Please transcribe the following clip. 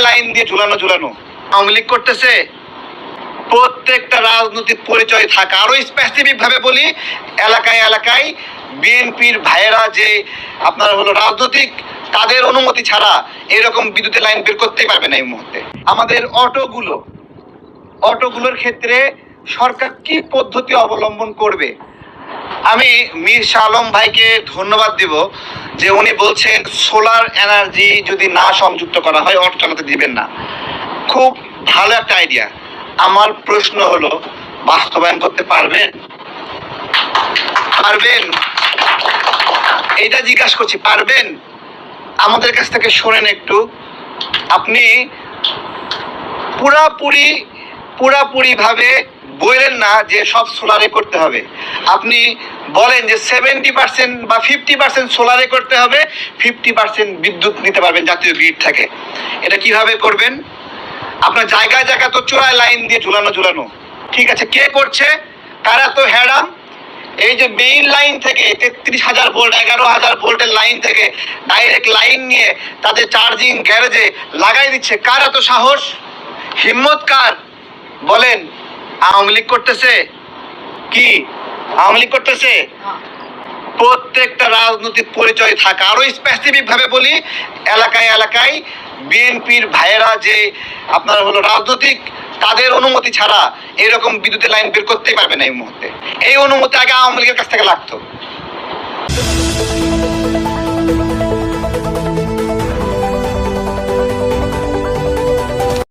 Line দিয়ে ঝুলানো ঝুলানো। আওয়ামী লীগ করতেছে, প্রত্যেকটা রাজনৈতিক পরিচয় থাকা। আরো স্পেসিফিক ভাবে বলি, এলাকায় এলাকায় বিএনপির ভাইয়েরা যে আপনার হলো রাজনৈতিক, তাদের অনুমতি ছাড়া এরকম বিদ্যুতের লাইন বের করতেই পারবে না এই মুহূর্তে। আমাদের অটোগুলোর ক্ষেত্রে সরকার কি পদ্ধতি অবলম্বন করবে? আমি মীর শাহ আলম ভাইকে ধন্যবাদ দিব যে উনি বলছেন সোলার এনার্জি যদি না সংযুক্ত করা হয় অটো চালাতে দিবেন না। খুব ভালো একটা আইডিয়া। আমার প্রশ্ন হলো, বাস্তবায়ন করতে পারবেন? এইটা জিজ্ঞাসা করছি, পারবেন? আমাদের কাছ থেকে শোনেন একটু। আপনি পুরাপুরি ভাবে বললেন না যে সব সোলারে করতে হবে। আপনি বলেন যে 70% বা 50% সোলারে করতে হবে, 50% বিদ্যুৎ নিতে পারবেন জাতীয় গ্রিড থেকে। এটা কিভাবে করবেন? আপনার জায়গায় জায়গা তো চোরাই লাইন দিয়ে ঝুলানো। ঠিক আছে, কে করছে? কারা তো হ্যাডাম? এই যে মেইন লাইন থেকে 33,000 ভোল্ট 11,000 ভোল্টের লাইন থেকে ডাইরেক্ট লাইন নিয়ে তাদের চার্জিং গ্যারেজে লাগাই দিচ্ছে। কার এত সাহস, হিম্মত কার? বলেন। আওয়ামী লীগ করতেছে কি? আওয়ামী লীগ করতেছে? প্রত্যেকটা রাজনৈতিক পরিচয় থাকা। আরো স্পেসিফিক ভাবে বলি, এলাকায় এলাকায় বিএনপির ভাইয়েরা যে আপনার হলো রাজনৈতিক, তাদের অনুমতি ছাড়া এরকম বিদ্যুতের লাইন বের করতেই পারবে না এই মুহূর্তে। এই অনুমতি আগে আওয়ামী লীগের কাছ থেকে লাগতো।